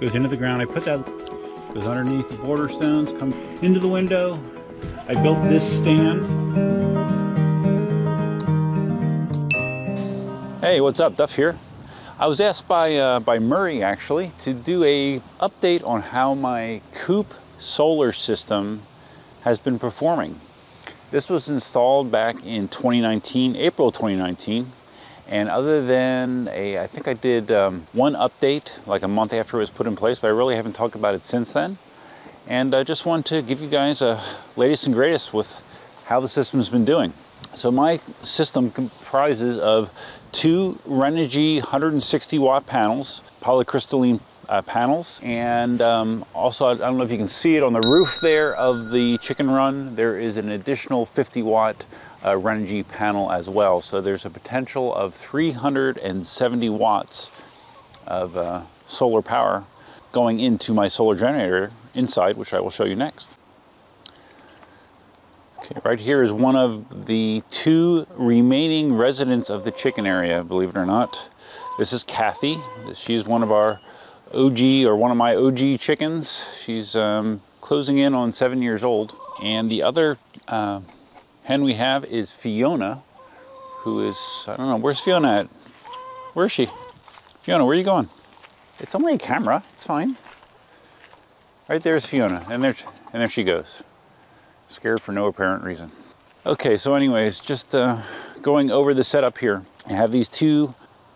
goes into the ground. I put that, goes underneath the border stones, comes into the window. I built this stand. Hey, what's up? Duff here. I was asked by Murray actually to do a update on how my Coop solar system has been performing. This was installed back in 2019, April 2019. And other than I think I did one update like a month after it was put in place, but I really haven't talked about it since then. And I just wanted to give you guys a latest and greatest with how the system's been doing. So my system comprises of 2 Renogy 160 watt panels, polycrystalline panels, and also, I don't know if you can see it on the roof there of the chicken run, there is an additional 50 watt Renogy panel as well. So there's a potential of 370 watts of solar power going into my solar generator inside, which I will show you next. Okay, right here is one of the 2 remaining residents of the chicken area, believe it or not. This is Kathy. She's one of our OG, or one of my OG chickens. She's closing in on 7 years old. And the other hen we have is Fiona, who is, I don't know, where's Fiona at? Where is she? Fiona, where are you going? It's only a camera, it's fine. Right there's Fiona, and there she goes. Scared for no apparent reason. Okay, so anyways, just going over the setup here. I have these 2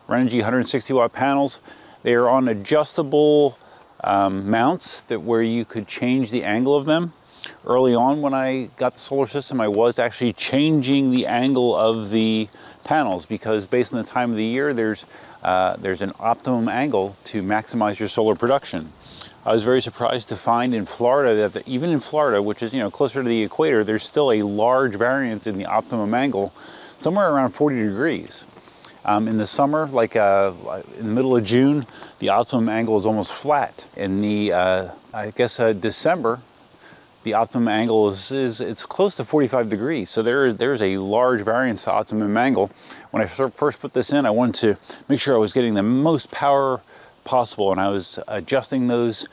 Renogy 160 watt panels. They are on adjustable mounts where you could change the angle of them. Early on when I got the solar system, I was actually changing the angle of the panels because based on the time of the year, there's an optimum angle to maximize your solar production. I was very surprised to find in Florida that even in Florida, which is, you know, closer to the equator, there's still a large variance in the optimum angle, somewhere around 40 degrees. In the summer, like in the middle of June, the optimum angle is almost flat. In the, I guess December, the optimum angle it's close to 45 degrees. So there's a large variance to optimum angle. When I first put this in, I wanted to make sure I was getting the most power possible, and I was adjusting those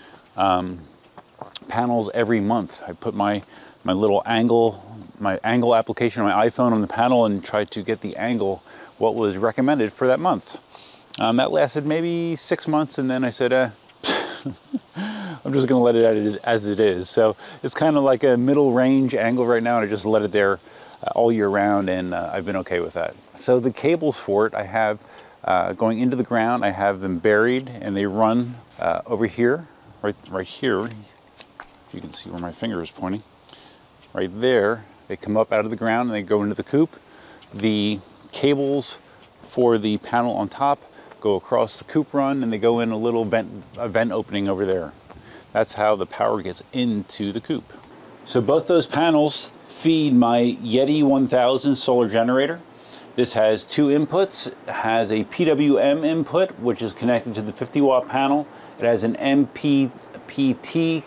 panels every month. I put my little angle, my angle application on my iPhone on the panel and tried to get the angle what was recommended for that month. That lasted maybe 6 months, and then I said, I'm just gonna let it as it is. So it's kind of like a middle range angle right now, and I just let it there all year round, and I've been okay with that. So the cables for it, I have going into the ground, I have them buried, and they run over here, right here. If you can see where my finger is pointing. Right there, they come up out of the ground and they go into the coop. The cables for the panel on top go across the coop run, and they go in a little vent opening over there. That's how the power gets into the coop. So both those panels feed my Yeti 1000 solar generator. This has 2 inputs. It has a PWM input, which is connected to the 50 watt panel. It has an MPPT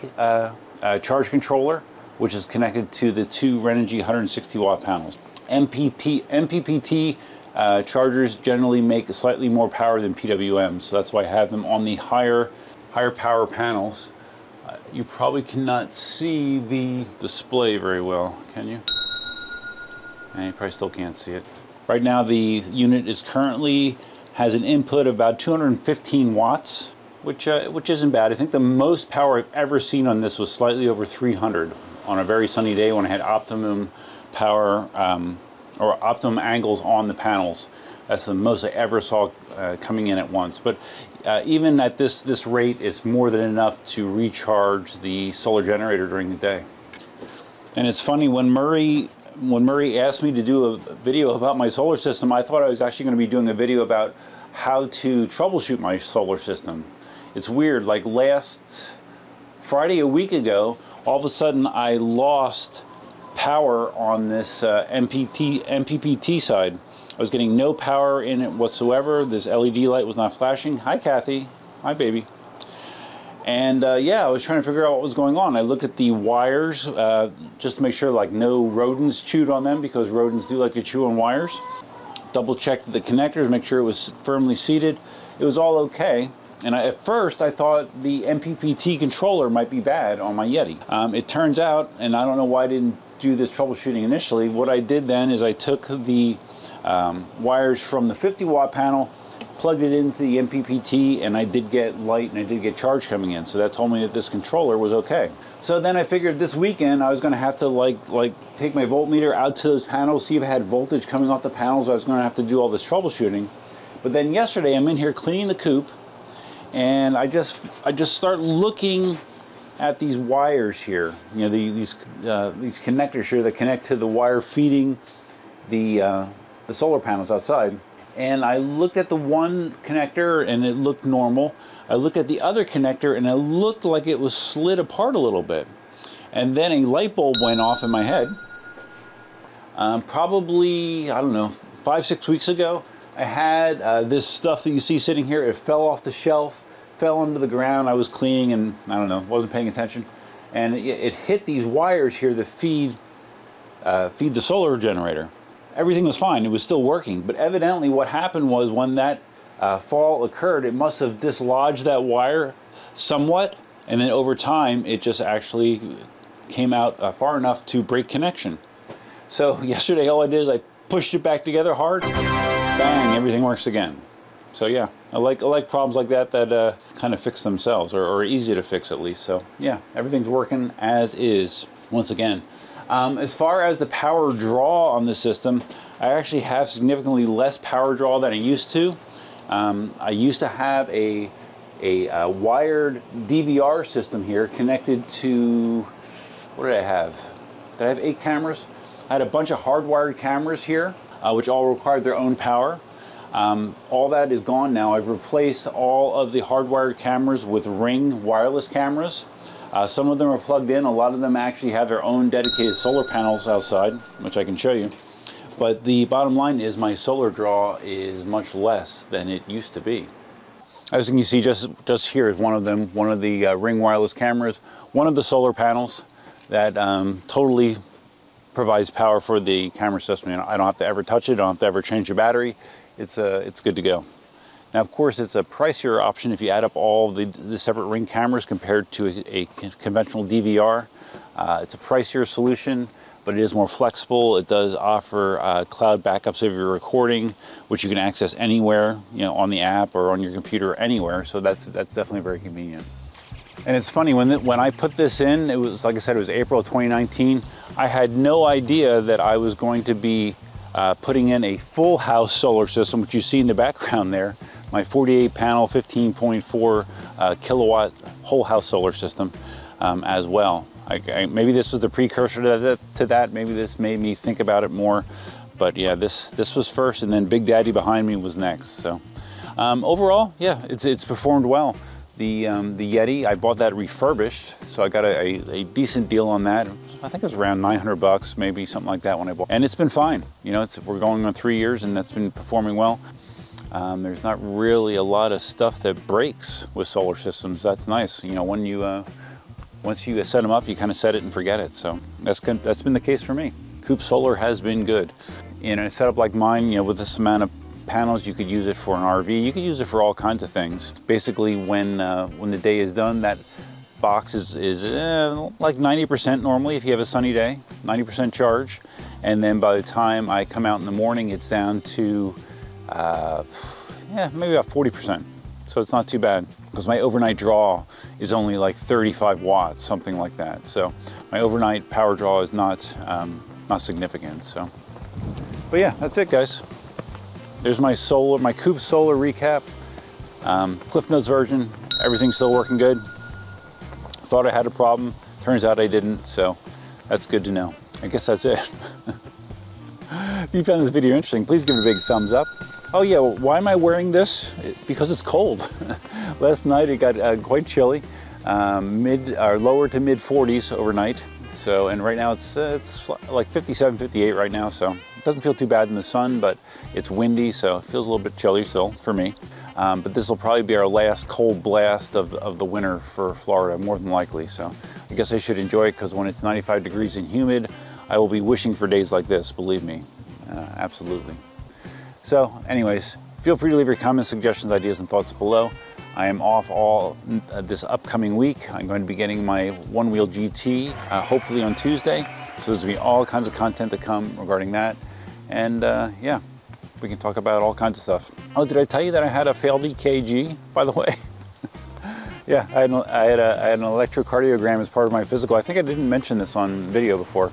charge controller, which is connected to the 2 Renogy 160 watt panels. MPPT chargers generally make slightly more power than PWM, so that's why I have them on the higher power panels. You probably cannot see the display very well, can you? And you probably still can't see it. Right now the unit is currently has an input of about 215 watts, which isn't bad. I think the most power I've ever seen on this was slightly over 300 on a very sunny day when I had optimum power or optimum angles on the panels. That's the most I ever saw coming in at once. But even at this rate, it's more than enough to recharge the solar generator during the day. And it's funny, when Murray asked me to do a video about my solar system, I thought I was actually going to be doing a video about how to troubleshoot my solar system. It's weird, like last Friday, a week ago, all of a sudden I lost power on this MPPT side. I was getting no power in it whatsoever. This LED light was not flashing. Hi Kathy, hi baby. And yeah, I was trying to figure out what was going on. I looked at the wires just to make sure like no rodents chewed on them, because rodents do like to chew on wires. Double checked the connectors, make sure it was firmly seated. It was all okay. And at first I thought the MPPT controller might be bad on my Yeti. It turns out, and I don't know why I didn't do this troubleshooting initially, what I did then is I took the wires from the 50-watt panel, plugged it into the MPPT, and I did get light and I did get charge coming in. So that told me that this controller was okay. So then I figured this weekend I was going to have to like take my voltmeter out to those panels, see if I had voltage coming off the panels. I was going to have to do all this troubleshooting. But then yesterday I'm in here cleaning the coop, and I just start looking at these wires here. You know, these connectors here that connect to the wire feeding the solar panels outside. And I looked at the one connector and it looked normal. I looked at the other connector and it looked like it was slid apart a little bit. And then a light bulb went off in my head. Probably, I don't know, 5-6 weeks ago, I had this stuff that you see sitting here. It fell off the shelf, fell onto the ground. I was cleaning and I don't know, wasn't paying attention. And it hit these wires here that feed the solar generator. Everything was fine, it was still working, but evidently what happened was when that fall occurred, it must have dislodged that wire somewhat, and then over time it just actually came out far enough to break connection. So yesterday all I did is I pushed it back together hard, bang, everything works again. So yeah, I like problems like that kind of fix themselves, or are easy to fix at least. So yeah, everything's working as is once again. As far as the power draw on the system, I actually have significantly less power draw than I used to. I used to have a wired DVR system here connected to, what did I have? Did I have 8 cameras? I had a bunch of hardwired cameras here, which all required their own power. All that is gone now. I've replaced all of the hardwired cameras with Ring wireless cameras. Some of them are plugged in. A lot of them actually have their own dedicated solar panels outside, which I can show you. But the bottom line is my solar draw is much less than it used to be. As you can see, just here is one of them, one of the Ring wireless cameras, one of the solar panels that totally provides power for the camera system. You know, I don't have to ever touch it. I don't have to ever change the battery. It's good to go. Now, of course, it's a pricier option if you add up all the separate Ring cameras compared to a conventional DVR. It's a pricier solution, but it is more flexible. It does offer cloud backups of your recording, which you can access anywhere, you know, on the app or on your computer, anywhere. So that's definitely very convenient. And it's funny, when I put this in, it was, like I said, it was April of 2019. I had no idea that I was going to be putting in a full house solar system, which you see in the background there. My 48 panel, 15.4 kilowatt whole house solar system as well. Maybe this was the precursor to that. Maybe this made me think about it more. But yeah, this was first, and then Big Daddy behind me was next. So overall, yeah, it's performed well. The Yeti, I bought that refurbished, so I got a decent deal on that. I think it was around 900 bucks, maybe something like that when I bought it. And it's been fine. You know, we're going on 3 years and that's been performing well. There's not really a lot of stuff that breaks with solar systems. That's nice. You know, when you once you set them up, you kind of set it and forget it. So that's been the case for me. Coop Solar has been good. In a setup like mine, you know, with this amount of panels, you could use it for an RV. You could use it for all kinds of things. Basically, when the day is done, that box is like 90% normally if you have a sunny day, 90% charge. And then by the time I come out in the morning, it's down to maybe about 40%. So it's not too bad, because my overnight draw is only like 35 watts, something like that. So my overnight power draw is not significant. So, but yeah, that's it, guys. There's my Coop Solar recap. Cliff Notes version. Everything's still working good. Thought I had a problem. Turns out I didn't. So that's good to know. I guess that's it. If you found this video interesting, please give it a big thumbs up. Oh yeah, well, why am I wearing this? Because it's cold. Last night it got quite chilly, lower to mid 40s overnight. So, and right now it's like 57, 58 right now. So it doesn't feel too bad in the sun, but it's windy, so it feels a little bit chilly still for me. But this will probably be our last cold blast of the winter for Florida, more than likely. So I guess I should enjoy it, because when it's 95 degrees and humid, I will be wishing for days like this, believe me. Absolutely. So anyways, feel free to leave your comments, suggestions, ideas, and thoughts below. I am off all this upcoming week. I'm going to be getting my one-wheel GT, hopefully on Tuesday. So there's gonna be all kinds of content to come regarding that. And yeah, we can talk about all kinds of stuff. Oh, did I tell you that I had a failed EKG, by the way? Yeah, I had an electrocardiogram as part of my physical. I think I didn't mention this on video before.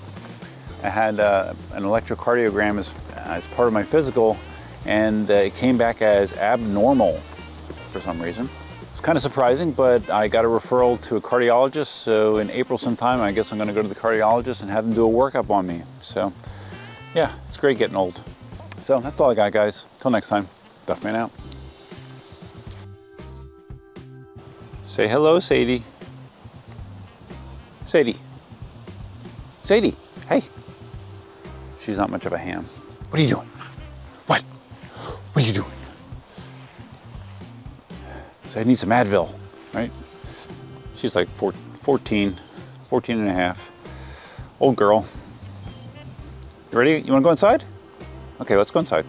I had an electrocardiogram as part of my physical, and it came back as abnormal for some reason. It's kind of surprising, but I got a referral to a cardiologist, so in April sometime, I guess I'm gonna go to the cardiologist and have them do a workup on me. So yeah, it's great getting old. So that's all I got, guys. Till next time, Duffman out. Say hello, Sadie. Sadie. Sadie, hey. She's not much of a ham. What are you doing? What? What are you doing? So I need some Advil, right? She's like 14 and a half. Old girl. You ready? You wanna go inside? Okay, let's go inside.